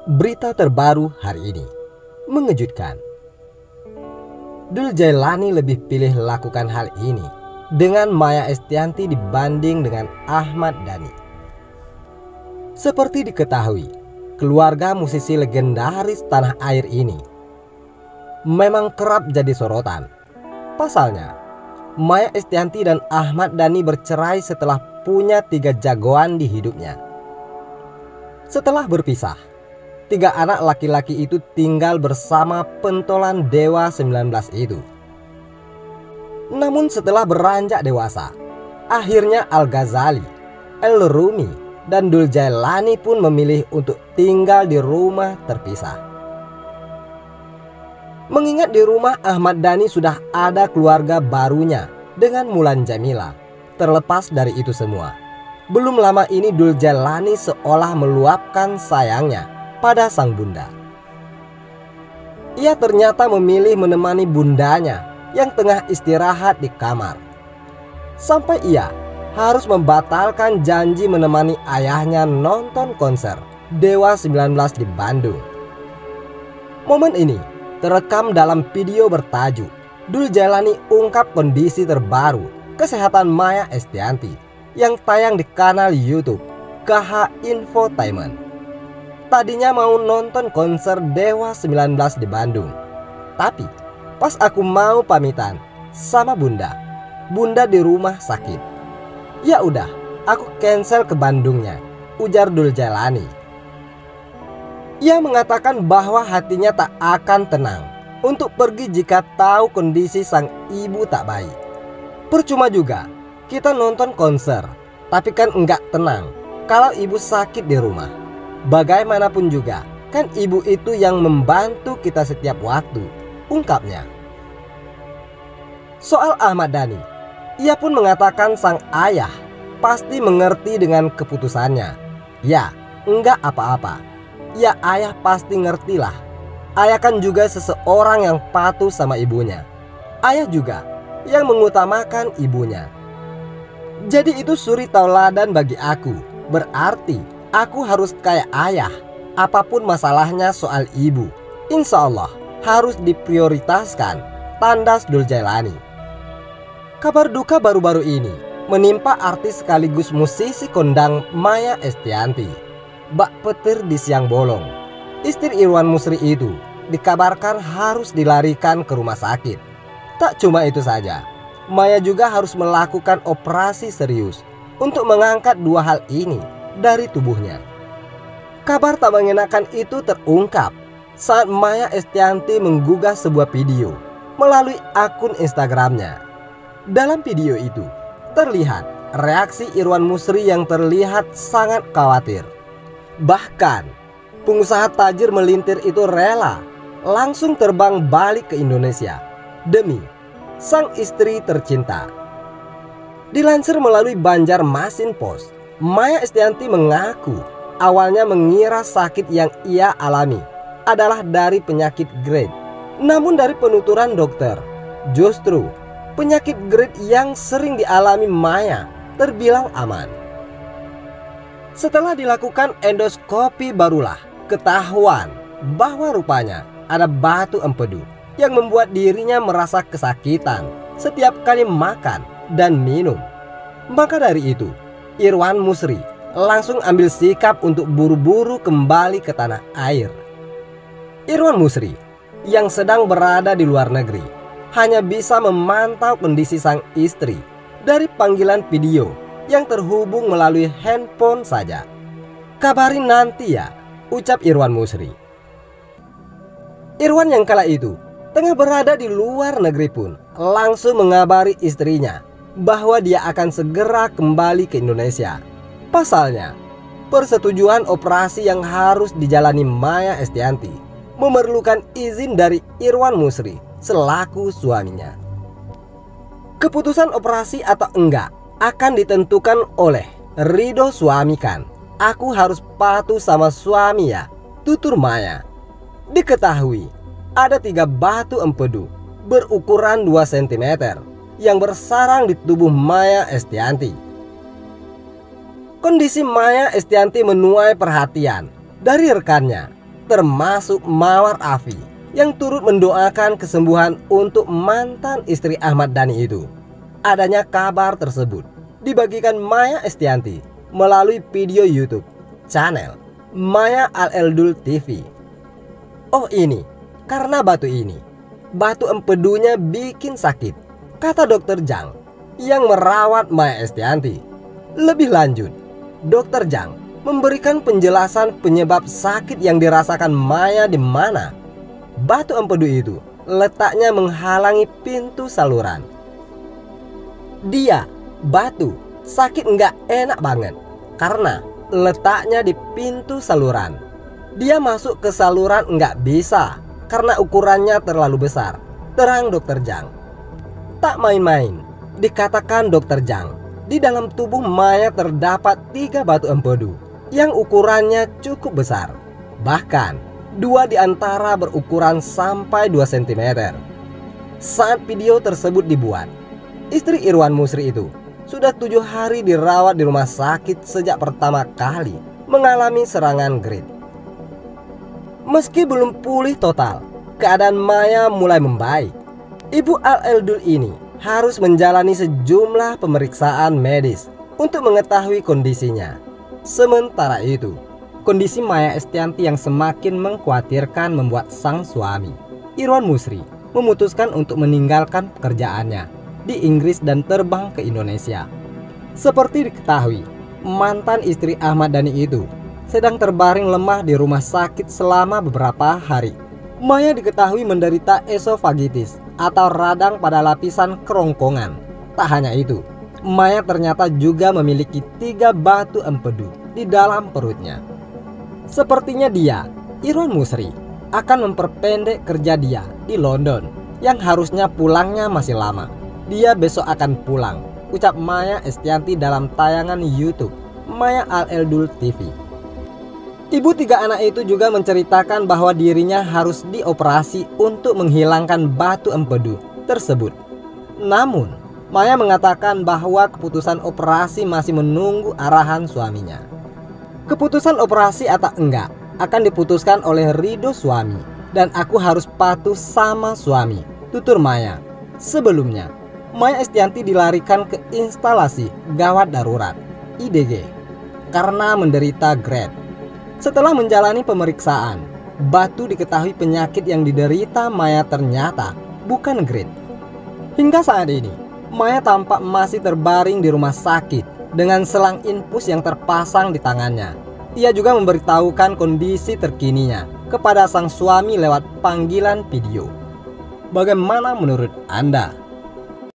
Berita terbaru hari ini mengejutkan. Dul Jailani lebih pilih lakukan hal ini dengan Maya Estianty dibanding dengan Ahmad Dhani. Seperti diketahui, keluarga musisi legendaris tanah air ini memang kerap jadi sorotan. Pasalnya, Maya Estianty dan Ahmad Dhani bercerai setelah punya 3 jagoan di hidupnya. Setelah berpisah, 3 anak laki-laki itu tinggal bersama pentolan Dewa 19 itu. Namun setelah beranjak dewasa, akhirnya Al-Ghazali, El-Rumi, dan Dul Jailani pun memilih untuk tinggal di rumah terpisah. Mengingat di rumah Ahmad Dhani sudah ada keluarga barunya dengan Mulan Jamila. Terlepas dari itu semua, belum lama ini Dul Jailani seolah meluapkan sayangnya pada sang bunda. Ia ternyata memilih menemani bundanya yang tengah istirahat di kamar. Sampai ia harus membatalkan janji menemani ayahnya nonton konser Dewa 19 di Bandung. Momen ini terekam dalam video bertajuk Dul Jailani ungkap kondisi terbaru kesehatan Maya Estianty yang tayang di kanal YouTube KH Infotainment. Tadinya mau nonton konser Dewa 19 di Bandung, tapi pas aku mau pamitan sama bunda di rumah sakit. Ya udah, aku cancel ke Bandungnya, ujar Dul Jailani. Ia mengatakan bahwa hatinya tak akan tenang untuk pergi jika tahu kondisi sang ibu tak baik. Percuma juga kita nonton konser, tapi kan enggak tenang kalau ibu sakit di rumah. Bagaimanapun juga, kan ibu itu yang membantu kita setiap waktu, ungkapnya. Soal Ahmad Dhani, ia pun mengatakan sang ayah pasti mengerti dengan keputusannya. Ya, enggak apa-apa. Ya, ayah pasti ngertilah. Ayah kan juga seseorang yang patuh sama ibunya. Ayah juga yang mengutamakan ibunya. Jadi itu suri tauladan bagi aku. Berarti aku harus kayak ayah. Apapun masalahnya soal ibu, insya Allah harus diprioritaskan, tandas Dul Jailani. Kabar duka baru-baru ini menimpa artis sekaligus musisi kondang Maya Estianty. Bak petir di siang bolong, istri Irwan Musri itu dikabarkan harus dilarikan ke rumah sakit. Tak cuma itu saja, Maya juga harus melakukan operasi serius untuk mengangkat 2 hal ini dari tubuhnya. Kabar tak mengenakan itu terungkap saat Maya Estianty menggugah sebuah video melalui akun Instagramnya. Dalam video itu terlihat reaksi Irwan Musri yang terlihat sangat khawatir. Bahkan pengusaha tajir melintir itu rela langsung terbang balik ke Indonesia demi sang istri tercinta. Dilansir melalui Banjarmasin Post, Maya Estianty mengaku awalnya mengira sakit yang ia alami adalah dari penyakit GERD. Namun dari penuturan dokter, justru penyakit GERD yang sering dialami Maya terbilang aman. Setelah dilakukan endoskopi barulah ketahuan bahwa rupanya ada batu empedu yang membuat dirinya merasa kesakitan setiap kali makan dan minum. Maka dari itu, Irwan Musri langsung ambil sikap untuk buru-buru kembali ke tanah air. Irwan Musri yang sedang berada di luar negeri hanya bisa memantau kondisi sang istri dari panggilan video yang terhubung melalui handphone saja. Kabarin nanti ya, ucap Irwan Musri. Irwan yang kala itu tengah berada di luar negeri pun langsung mengabari istrinya bahwa dia akan segera kembali ke Indonesia. Pasalnya, persetujuan operasi yang harus dijalani Maya Estianty memerlukan izin dari Irwan Musri selaku suaminya. Keputusan operasi atau enggak akan ditentukan oleh ridho suami kan. Aku harus patuh sama suami ya, tutur Maya. Diketahui ada 3 batu empedu berukuran 2 cm yang bersarang di tubuh Maya Estianty. Kondisi Maya Estianty menuai perhatian dari rekannya termasuk Mawar Afi yang turut mendoakan kesembuhan untuk mantan istri Ahmad Dhani itu. Adanya kabar tersebut dibagikan Maya Estianty melalui video YouTube channel Maya Al-Eldul TV. Oh ini, karena batu ini, batu empedunya bikin sakit, kata dokter Jang yang merawat Maya Estianty. Lebih lanjut, dokter Jang memberikan penjelasan penyebab sakit yang dirasakan Maya di mana batu empedu itu letaknya menghalangi pintu saluran. Dia, batu, sakit nggak enak banget karena letaknya di pintu saluran. Dia masuk ke saluran nggak bisa karena ukurannya terlalu besar, terang dokter Jang. Tak main-main, dikatakan dokter Jang, di dalam tubuh Maya terdapat 3 batu empedu yang ukurannya cukup besar. Bahkan 2 di antara berukuran sampai 2 cm. Saat video tersebut dibuat, istri Irwan Musri itu sudah 7 hari dirawat di rumah sakit sejak pertama kali mengalami serangan GERD. Meski belum pulih total, keadaan Maya mulai membaik. Ibu Al-Eldul ini harus menjalani sejumlah pemeriksaan medis untuk mengetahui kondisinya. Sementara itu, kondisi Maya Estianty yang semakin mengkhawatirkan membuat sang suami, Irwan Musri, memutuskan untuk meninggalkan pekerjaannya di Inggris dan terbang ke Indonesia. Seperti diketahui, mantan istri Ahmad Dhani itu sedang terbaring lemah di rumah sakit selama beberapa hari. Maya diketahui menderita esofagitis atau radang pada lapisan kerongkongan. Tak hanya itu, Maya ternyata juga memiliki 3 batu empedu di dalam perutnya. Sepertinya dia, Irwan Musri, akan memperpendek kerja dia di London yang harusnya pulangnya masih lama. Dia besok akan pulang, ucap Maya Estianty dalam tayangan YouTube Maya Al-Eldul TV. Ibu 3 anak itu juga menceritakan bahwa dirinya harus dioperasi untuk menghilangkan batu empedu tersebut. Namun, Maya mengatakan bahwa keputusan operasi masih menunggu arahan suaminya. Keputusan operasi atau enggak akan diputuskan oleh ridho suami, dan aku harus patuh sama suami, tutur Maya. Sebelumnya, Maya Estianty dilarikan ke instalasi gawat darurat IDG karena menderita GERD. Setelah menjalani pemeriksaan, batu diketahui penyakit yang diderita Maya ternyata bukan GERD. Hingga saat ini, Maya tampak masih terbaring di rumah sakit dengan selang infus yang terpasang di tangannya. Ia juga memberitahukan kondisi terkininya kepada sang suami lewat panggilan video. Bagaimana menurut Anda?